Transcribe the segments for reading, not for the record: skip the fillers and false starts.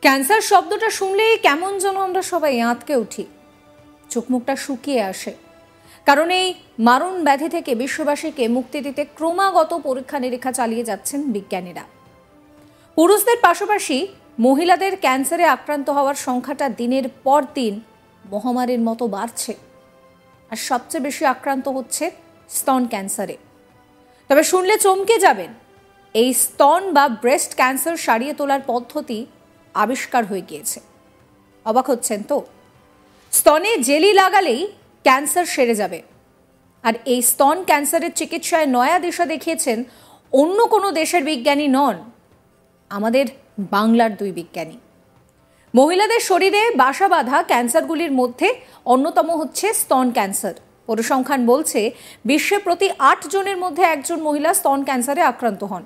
Cancer শব্দটা শুনলেই কেমন যেন আমরা সবাই আঁতকে উঠি, চোখ মুখটা শুকিয়ে আসে। কারণ এই মারণ ব্যাধি থেকে বিশ্ববাসীকে মুক্তি দিতে ক্রমাগত পরীক্ষা নিরীক্ষা চালিয়ে যাচ্ছেন বিজ্ঞানীরা। পুরুষদের পাশাপাশি মহিলাদের ক্যান্সারে আক্রান্ত হওয়ার সংখ্যাটা দিনের পর দিন মহামারীর মতো বাড়ছে, আর সবচেয়ে বেশি আক্রান্ত হচ্ছে স্তন ক্যান্সারে। তবে শুনলে চমকে যাবেন, এই স্তন বা ব্রেস্ট ক্যান্সার সারিয়ে তোলার পদ্ধতি আবিষ্কার হয়ে গিয়েছে। অবাক হচ্ছেন তো? স্তনে জেলি লাগালেই ক্যান্সার সেরে যাবে। আর এই স্তন ক্যান্সারের চিকিৎসায় নয়া দিশা দেখিয়েছেন অন্য কোনো দেশের বিজ্ঞানী নন, আমাদের বাংলার দুই বিজ্ঞানী। মহিলাদের শরীরে বাসা বাঁধা ক্যান্সারগুলির মধ্যে অন্যতম হচ্ছে স্তন ক্যান্সার। পরিসংখ্যান বলছে বিশ্বে প্রতি 8 জনের মধ্যে একজন মহিলা স্তন ক্যান্সারে আক্রান্ত হন।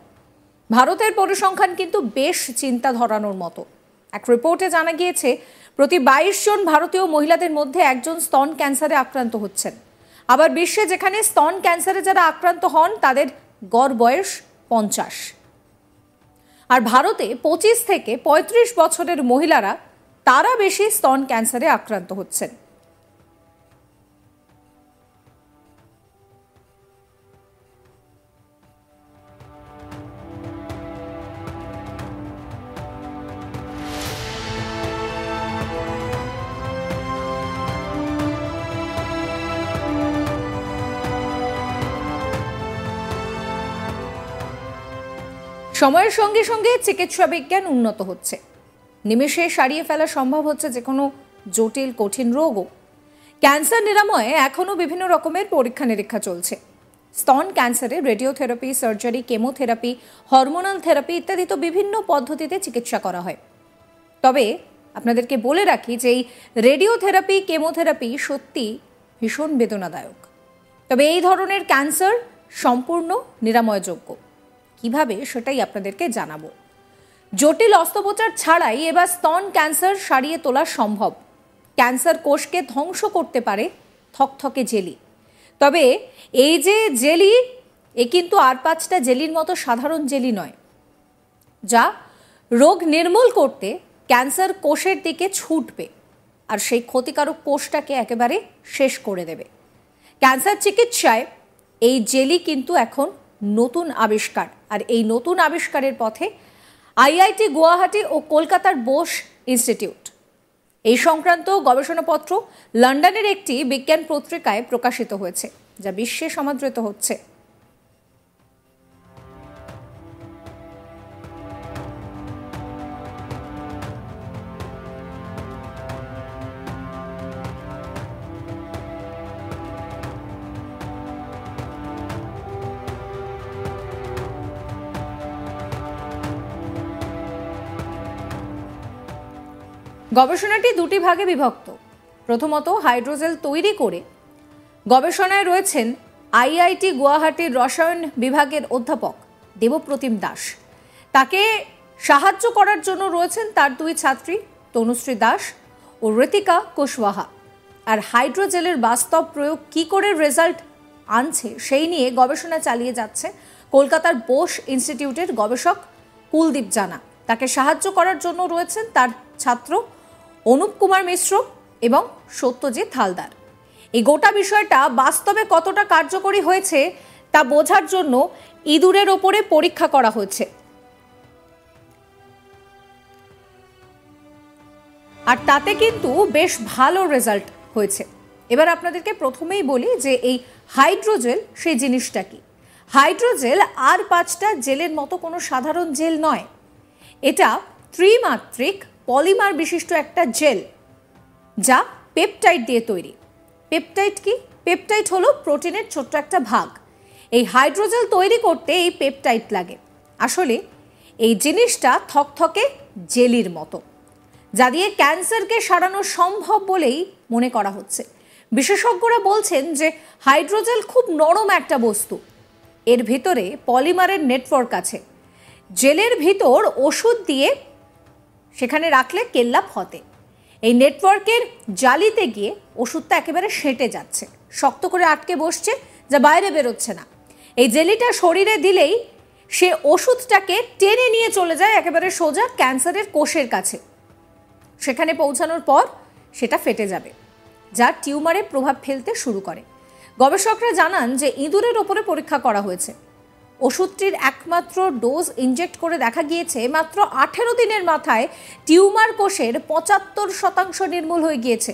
ভারতের পরিসংখ্যান কিন্তু বেশ চিন্তা ধরানোর মতো। এক রিপোর্টে জানা গিয়েছে প্রতি 22 জন ভারতীয় মহিলাদের মধ্যে একজন স্তন ক্যান্সারে আক্রান্ত হচ্ছেন। আবার বিশ্বে যেখানে স্তন ক্যান্সারে যারা আক্রান্ত হন তাদের গড় বয়স 50। আর ভারতে 25 থেকে 35 বছরের মহিলারা তারা বেশি স্তন ক্যান্সারে আক্রান্ত হচ্ছেন। সময়ের সঙ্গে সঙ্গে চিকিৎসা বিজ্ঞান উন্নত হচ্ছে, নিমেষে সারিয়ে ফেলা সম্ভব হচ্ছে যে কোনো জটিল কঠিন রোগও। ক্যান্সার নিরাময়ে এখনও বিভিন্ন রকমের পরীক্ষা নিরীক্ষা চলছে। স্তন ক্যান্সারে radiotherapy, surgery, chemotherapy, hormonal therapy ইত্যাদি তো বিভিন্ন পদ্ধতিতে চিকিৎসা করা হয়। তবে আপনাদেরকে বলে রাখি যে এই রেডিওথেরাপি, কেমোথেরাপি সত্যি ভীষণ বেদনাদায়ক। তবে এই ধরনের ক্যান্সার সম্পূর্ণ নিরাময়যোগ্য। কিভাবে সেটাই আপনাদেরকে জানাবো। জটিল অস্ত্রোপচার ছাড়াই এবার স্তন ক্যান্সার সারিয়ে তোলা সম্ভব। ক্যান্সার কোষকে ধ্বংস করতে পারে থকথকে জেলি। তবে এই যে জেলি, কিন্তু আর 5টা জেলির মতো সাধারণ জেলি নয়, যা রোগ নির্মূল করতে ক্যান্সার কোষের দিকে ছুটবে আর সেই ক্ষতিকারক কোষটাকে একেবারে শেষ করে দেবে। ক্যান্সার চিকিৎসায় এই জেলি কিন্তু এখন নতুন আবিষ্কার, আর এই নতুন আবিষ্কারের পথে আইআইটি গুয়াহাটি ও কলকাতার বোস ইনস্টিটিউট। এই সংক্রান্ত গবেষণাপত্র লন্ডনের একটি বিজ্ঞান পত্রিকায় প্রকাশিত হয়েছে, যা বিশ্বে সমাদৃত হচ্ছে। গবেষণাটি দুটি ভাগে বিভক্ত। প্রথমত, হাইড্রোজেল তৈরি করে গবেষণায় রয়েছেন আইআইটি গুয়াহাটির রসায়ন বিভাগের অধ্যাপক দেবপ্রতিম দাস। তাকে সাহায্য করার জন্য রয়েছেন তার 2 ছাত্রী তনুশ্রী দাস ও ঋতিকা কুশওয়াহা। আর হাইড্রোজেলের বাস্তব প্রয়োগ কি করে রেজাল্ট আনছে সেই নিয়ে গবেষণা চালিয়ে যাচ্ছে কলকাতার বোস ইনস্টিটিউটের গবেষক কুলদীপ জানা। তাকে সাহায্য করার জন্য রয়েছেন তার ছাত্র অনুপ কুমার মিশ্র এবং সত্যজিৎ হালদার। এই গোটা বিষয়টা বাস্তবে কতটা কার্যকরী হয়েছে তা বোঝার জন্য ইঁদুরের ওপরে পরীক্ষা করা হয়েছে। আর তাতে কিন্তু বেশ ভালো রেজাল্ট হয়েছে। এবার আপনাদেরকে প্রথমেই বলি যে এই হাইড্রোজেল সেই জিনিসটা কি। হাইড্রোজেল আর 5টা জেলের মতো কোনো সাধারণ জেল নয়। এটা ত্রিমাত্রিক পলিমার বিশিষ্ট একটা জেল, যা পেপটাইড দিয়ে তৈরি। পেপটাইড কি? পেপটাইড হলো প্রোটিনের ছোট্ট একটা ভাগ। এই হাইড্রোজেল তৈরি করতে এই পেপটাইড লাগে। আসলে এই জিনিসটা থকথকে জেলির মতো, যা দিয়ে ক্যান্সারকে সারানো সম্ভব বলেই মনে করা হচ্ছে। বিশেষজ্ঞরা বলছেন যে হাইড্রোজেল খুব নরম একটা বস্তু, এর ভিতরে পলিমারের নেটওয়ার্ক আছে। জেলের ভিতর ওষুধ দিয়ে সেখানে রাখলে কেল্লাপ হতে এই নেটওয়ার্কের জালিতে গিয়ে ওষুধটা একেবারে সেঁটে যাচ্ছে, শক্ত করে আটকে বসছে, যা বাইরে বেরোচ্ছে না। এই জেলিটা শরীরে দিলেই সে ওষুধটাকে টেনে নিয়ে চলে যায় একেবারে সোজা ক্যান্সারের কোষের কাছে। সেখানে পৌঁছানোর পর সেটা ফেটে যাবে, যা টিউমারে প্রভাব ফেলতে শুরু করে। গবেষকরা জানান যে ইঁদুরের ওপরে পরীক্ষা করা হয়েছে। ওষুধটির একমাত্র ডোজ ইনজেক্ট করে দেখা গিয়েছে মাত্র 18 দিনের মাথায় টিউমার কোষের 75% নির্মূল হয়ে গিয়েছে।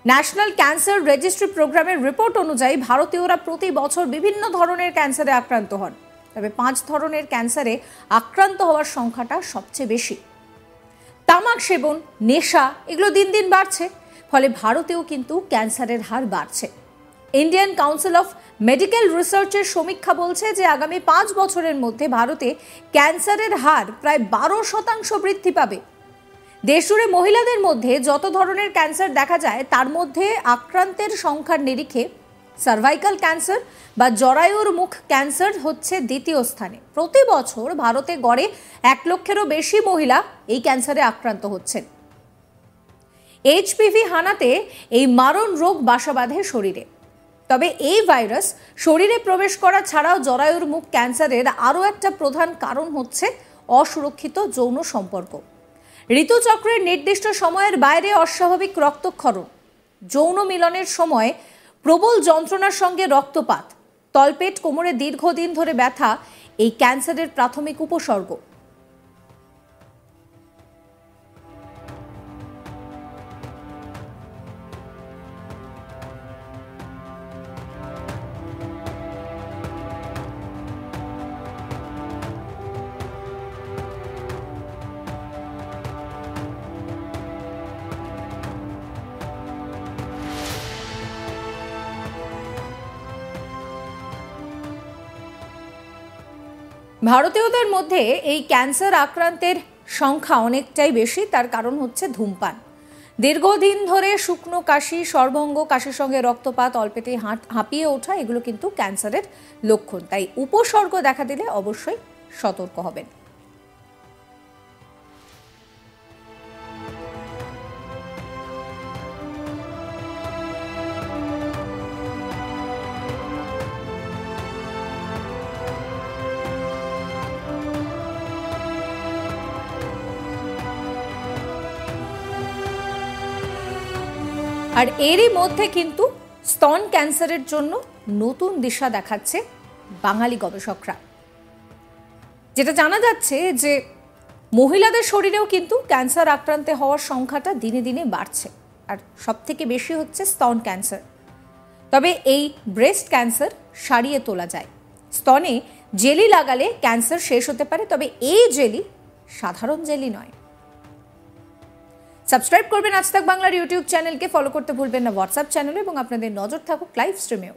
ন্যাশনাল ক্যান্সার রেজিস্ট্রি প্রোগ্রামের রিপোর্ট অনুযায়ী ভারতীয়রা প্রতি বছর বিভিন্ন ধরনের ক্যান্সারে আক্রান্ত হন, তবে 5 ধরনের ক্যান্সারে আক্রান্ত হওয়ার সংখ্যাটা সবচেয়ে বেশি। তামাক সেবন, নেশা এগুলো দিন দিন বাড়ছে, ফলে ভারতেও কিন্তু ক্যান্সারের হার বাড়ছে। ইন্ডিয়ান কাউন্সিল অফ মেডিকেল রিসার্চের সমীক্ষা বলছে যে আগামী 5 বছরের মধ্যে ভারতে ক্যান্সারের হার প্রায় 12% বৃদ্ধি পাবে। দেশজুড়ে মহিলাদের মধ্যে যত ধরনের ক্যান্সার দেখা যায় তার মধ্যে আক্রান্তের সংখ্যার নিরিখে সার্ভাইকাল ক্যান্সার বা জরায়ুর মুখ ক্যান্সার হচ্ছে দ্বিতীয় স্থানে। প্রতি বছর ভারতে গড়ে 1 লক্ষেরও বেশি মহিলা এই ক্যান্সারে আক্রান্ত হচ্ছেন। এইচপিভি হানাতে এই মারণ রোগ বাসা বাঁধে শরীরে। তবে এই ভাইরাস শরীরে প্রবেশ করা ছাড়াও জরায়ুর মুখ ক্যান্সারের আরও একটা প্রধান কারণ হচ্ছে অসুরক্ষিত যৌন সম্পর্ক। ঋতুচক্রের নির্দিষ্ট সময়ের বাইরে অস্বাভাবিক রক্তক্ষরণ, যৌন মিলনের সময় প্রবল যন্ত্রণার সঙ্গে রক্তপাত, তলপেট কোমরে দীর্ঘদিন ধরে ব্যথা এই ক্যান্সারের প্রাথমিক উপসর্গ। ভারতীয়দের মধ্যে এই ক্যান্সার আক্রান্তের সংখ্যা অনেকটাই বেশি। তার কারণ হচ্ছে ধূমপান। দীর্ঘদিন ধরে শুকনো কাশি, সর্বঙ্গ, কাশির সঙ্গে রক্তপাত, অল্পেতে হাঁপিয়ে ওঠা এগুলো কিন্তু ক্যান্সারের লক্ষণ। তাই উপসর্গ দেখা দিলে অবশ্যই সতর্ক হবেন। আর এরই মধ্যে কিন্তু স্তন ক্যান্সারের জন্য নতুন দিশা দেখাচ্ছে বাঙালি গবেষকরা। যেটা জানা যাচ্ছে যে মহিলাদের শরীরেও কিন্তু ক্যান্সার আক্রান্ত হওয়ার সংখ্যাটা দিনে দিনে বাড়ছে, আর সবথেকে বেশি হচ্ছে স্তন ক্যান্সার। তবে এই ব্রেস্ট ক্যান্সার সারিয়ে তোলা যায়। স্তনে জেলি লাগালে ক্যান্সার শেষ হতে পারে, তবে এই জেলি সাধারণ জেলি নয়। সাবস্ক্রাইব করবেন আজ তাক বাংলার ইউটিউব চ্যানেলকে, ফলো করতে ভুলবেন না হোয়াটসঅ্যাপ চ্যানেলে, এবং আপনাদের নজর থাকুক লাইভ স্ট্রিমেও।